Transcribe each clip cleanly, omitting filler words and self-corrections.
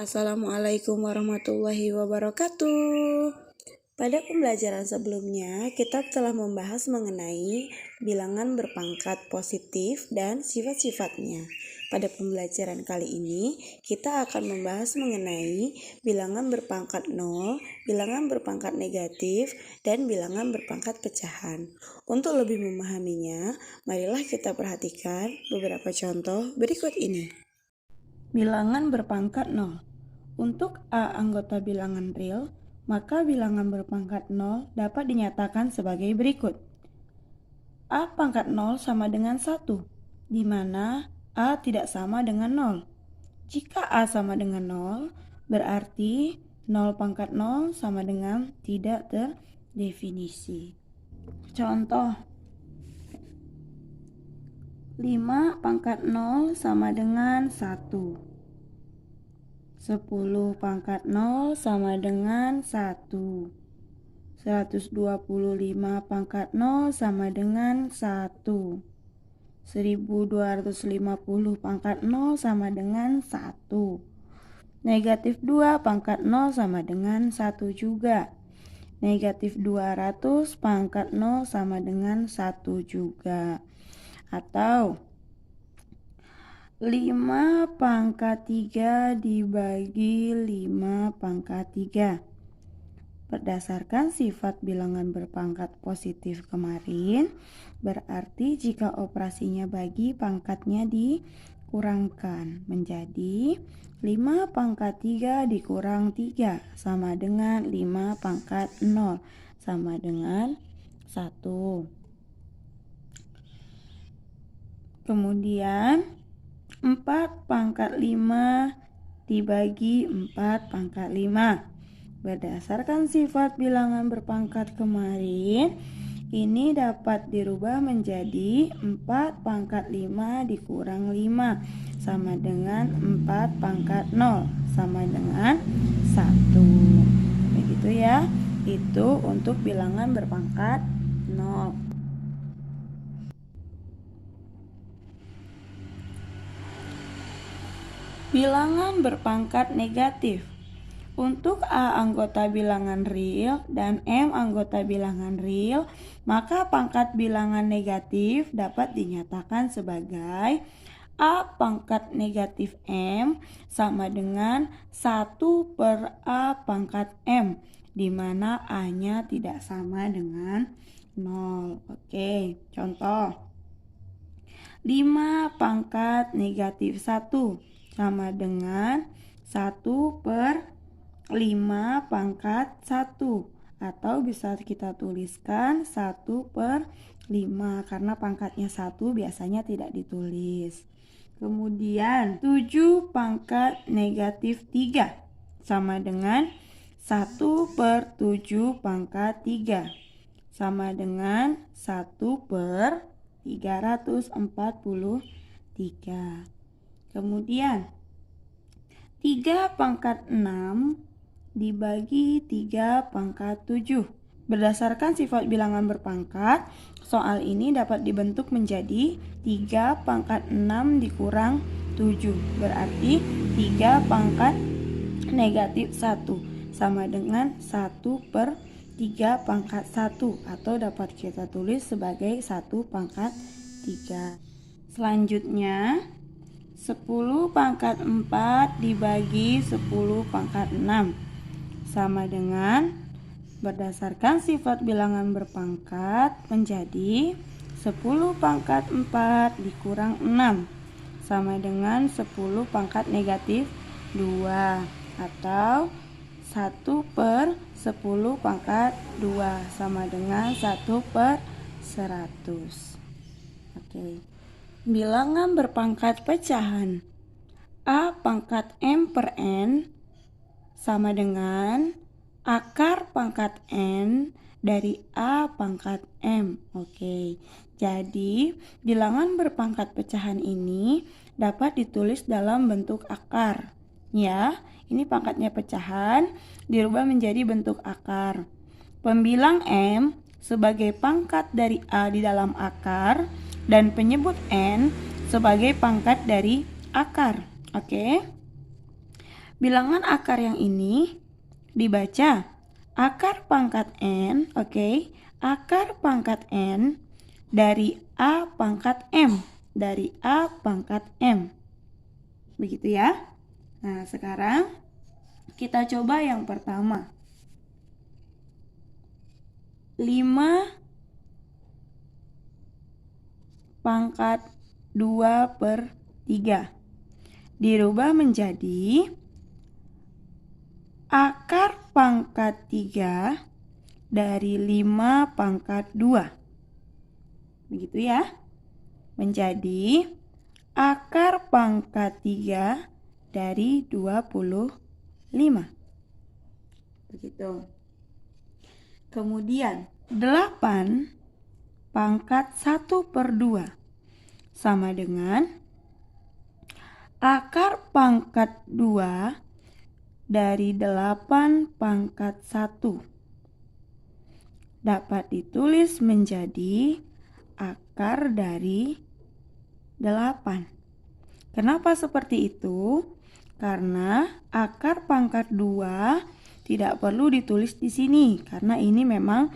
Assalamualaikum warahmatullahi wabarakatuh. Pada pembelajaran sebelumnya, kita telah membahas mengenai bilangan berpangkat positif dan sifat-sifatnya. Pada pembelajaran kali ini, kita akan membahas mengenai bilangan berpangkat 0, bilangan berpangkat negatif, dan bilangan berpangkat pecahan. Untuk lebih memahaminya, marilah kita perhatikan beberapa contoh berikut ini. Bilangan berpangkat 0. Untuk A anggota bilangan real, maka bilangan berpangkat 0 dapat dinyatakan sebagai berikut. A pangkat 0 sama dengan 1, di mana A tidak sama dengan 0. Jika A sama dengan 0, berarti 0 pangkat 0 sama dengan tidak terdefinisi. Contoh, 5 pangkat 0 sama dengan 1. 10 pangkat 0 sama dengan 1. 125 pangkat 0 sama dengan 1. 1250 pangkat 0 sama dengan 1. Negatif 2 pangkat 0 sama dengan 1 juga. Negatif 200 pangkat 0 sama dengan 1 juga. Atau 5 pangkat 3 dibagi 5 pangkat 3. Berdasarkan sifat bilangan berpangkat positif kemarin, berarti jika operasinya bagi, pangkatnya dikurangkan menjadi 5 pangkat 3 dikurang 3 sama dengan 5 pangkat 0 sama dengan 1. Kemudian 4 pangkat 5 dibagi 4 pangkat 5. Berdasarkan sifat bilangan berpangkat kemarin, ini dapat dirubah menjadi 4 pangkat 5 dikurang 5 sama dengan 4 pangkat 0 sama dengan 1. Begitu ya, itu untuk bilangan berpangkat 0. Bilangan berpangkat negatif. Untuk A anggota bilangan real dan M anggota bilangan real, maka pangkat bilangan negatif dapat dinyatakan sebagai A pangkat negatif M sama dengan 1 per A pangkat M, di mana A-nya tidak sama dengan 0. Oke, contoh. 5 pangkat negatif 1 sama dengan 1 per 5 pangkat 1, atau bisa kita tuliskan 1 per 5 karena pangkatnya 1 biasanya tidak ditulis. Kemudian 7 pangkat negatif 3 sama dengan 1 per 7 pangkat 3 sama dengan 1 per 343. Kemudian 3 pangkat 6 dibagi 3 pangkat 7. Berdasarkan sifat bilangan berpangkat, soal ini dapat dibentuk menjadi 3 pangkat 6 dikurang 7. Berarti 3 pangkat negatif 1 sama dengan 1 per 3 pangkat 1, atau dapat kita tulis sebagai 1 pangkat 3. Selanjutnya 10 pangkat 4 dibagi 10 pangkat 6 sama dengan, berdasarkan sifat bilangan berpangkat, menjadi 10 pangkat 4 dikurang 6 sama dengan 10 pangkat negatif 2, atau 1 per 10 pangkat 2 sama dengan 1 per 100. Oke. Bilangan berpangkat pecahan. A pangkat M per N sama dengan akar pangkat N dari A pangkat M. Oke. Jadi, bilangan berpangkat pecahan ini dapat ditulis dalam bentuk akar. Ya, ini pangkatnya pecahan dirubah menjadi bentuk akar. Pembilang M sebagai pangkat dari A di dalam akar dan penyebut N sebagai pangkat dari akar. Oke. Bilangan akar yang ini dibaca akar pangkat N, oke. Akar pangkat N dari A pangkat M. Dari A pangkat M. Begitu ya. Nah, sekarang kita coba yang pertama. 5 pangkat 2/3 dirubah menjadi akar pangkat 3 dari 5 pangkat 2. Begitu ya. Menjadi akar pangkat 3 dari 25. Begitu. Kemudian 8 pangkat 1/2 sama dengan akar pangkat 2 dari 8 pangkat 1. Dapat ditulis menjadi akar dari 8. Kenapa seperti itu? Karena akar pangkat 2 tidak perlu ditulis di sini, karena ini memang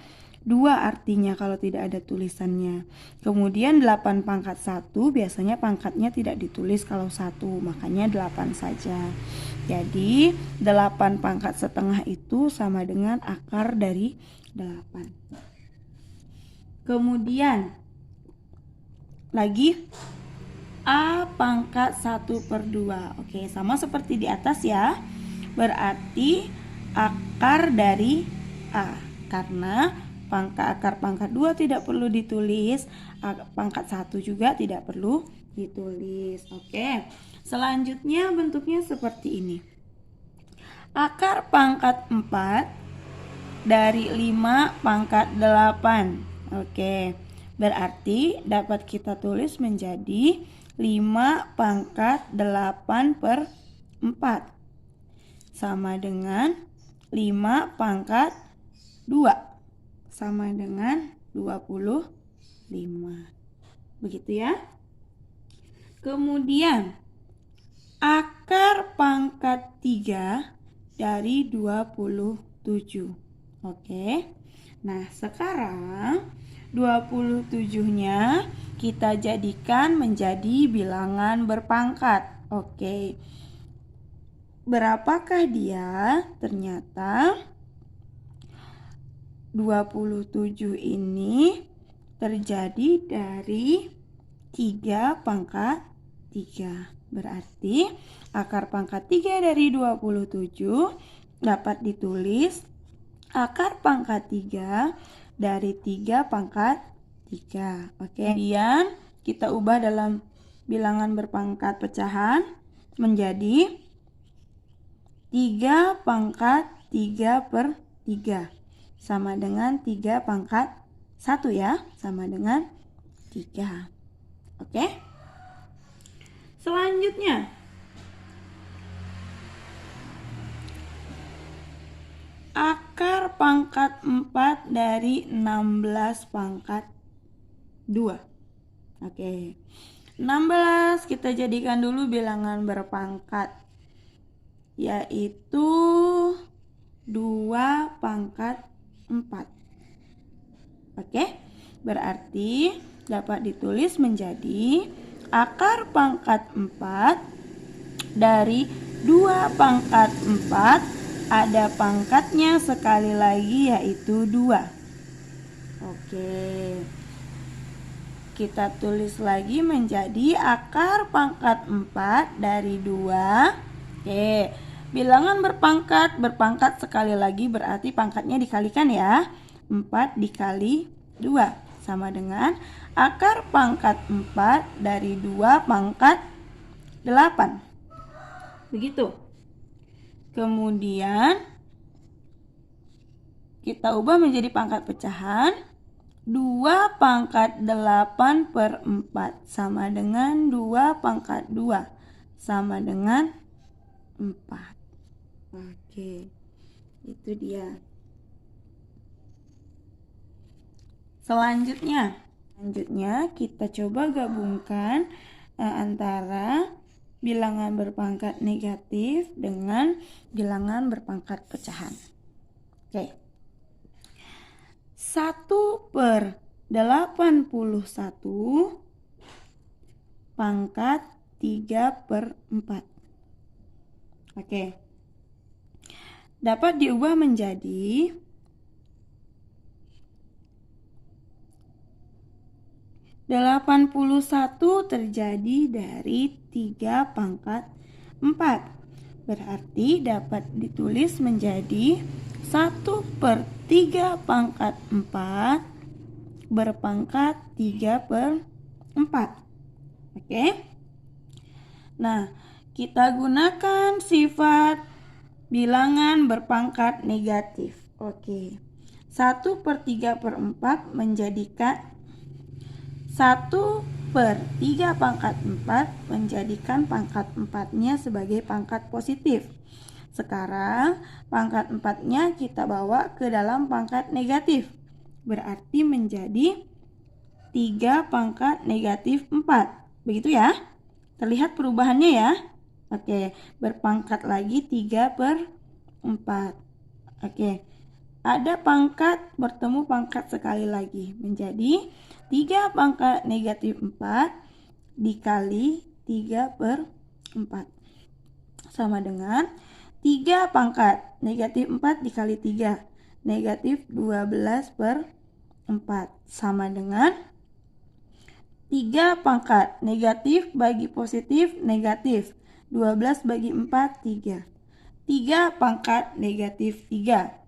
2 artinya kalau tidak ada tulisannya. Kemudian 8 pangkat 1 biasanya pangkatnya tidak ditulis kalau 1, makanya 8 saja. Jadi 8 pangkat setengah itu sama dengan akar dari 8. Kemudian lagi A pangkat 1/2. Oke, sama seperti di atas ya. Berarti akar dari A. Karena akar pangkat 2 tidak perlu ditulis, pangkat 1 juga tidak perlu ditulis. Oke. Selanjutnya bentuknya seperti ini. Akar pangkat 4 dari 5 pangkat 8. Oke. Berarti dapat kita tulis menjadi 5 pangkat 8/4 sama dengan 5 pangkat 2 sama dengan 25. Begitu ya. Kemudian akar pangkat 3 dari 27. Oke. Nah, sekarang 27-nya kita jadikan menjadi bilangan berpangkat. Oke. Berapakah dia? Ternyata 27 ini terjadi dari 3 pangkat 3. Berarti akar pangkat 3 dari 27 dapat ditulis akar pangkat 3 dari 3 pangkat 3. Oke. Kemudian kita ubah dalam bilangan berpangkat pecahan menjadi 3 pangkat 3/3 sama dengan 3 pangkat 1 ya, sama dengan 3. Oke. Selanjutnya akar pangkat 4 dari 16 pangkat 2. Oke. 16 kita jadikan dulu bilangan berpangkat, yaitu 2 pangkat 4. Oke. Berarti dapat ditulis menjadi akar pangkat 4 dari 2 pangkat 4 ada pangkatnya sekali lagi yaitu 2. Oke. Kita tulis lagi menjadi akar pangkat 4 dari 2. Oke. Bilangan berpangkat sekali lagi berarti pangkatnya dikalikan ya. 4 dikali 2 sama dengan akar pangkat 4 dari 2 pangkat 8. Begitu. Kemudian kita ubah menjadi pangkat pecahan. 2 pangkat 8/4 sama dengan 2 pangkat 2 sama dengan 4. Oke, itu dia. Selanjutnya kita coba gabungkan antara bilangan berpangkat negatif dengan bilangan berpangkat pecahan. Oke. 1/81 pangkat 3/4. Oke. Dapat diubah menjadi 81 terjadi dari 3 pangkat 4. Berarti dapat ditulis menjadi 1/3 pangkat 4 berpangkat 3/4. Oke. Nah, kita gunakan sifat bilangan berpangkat negatif. Oke. 1/3/4 menjadikan 1/3 pangkat 4 menjadikan pangkat 4-nya sebagai pangkat positif. Sekarang pangkat 4-nya kita bawa ke dalam pangkat negatif. Berarti menjadi 3 pangkat negatif 4. Begitu ya? Terlihat perubahannya ya? Oke, berpangkat lagi 3/4. Oke. Ada pangkat bertemu pangkat sekali lagi menjadi 3 pangkat negatif 4 dikali 3/4 sama dengan 3 pangkat negatif 4 dikali 3 negatif 12/4 sama dengan 3 pangkat negatif bagi positif negatif 12 bagi 4 3 3 pangkat negatif 3.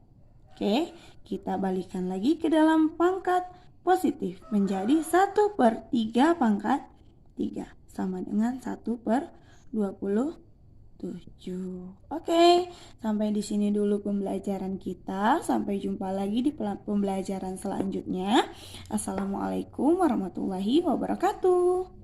Oke, kita balikan lagi ke dalam pangkat positif menjadi 1/3 pangkat 3 sama dengan 1/27. Oke, sampai di sini dulu pembelajaran kita. Sampai jumpa lagi di pembelajaran selanjutnya. Assalamualaikum warahmatullahi wabarakatuh.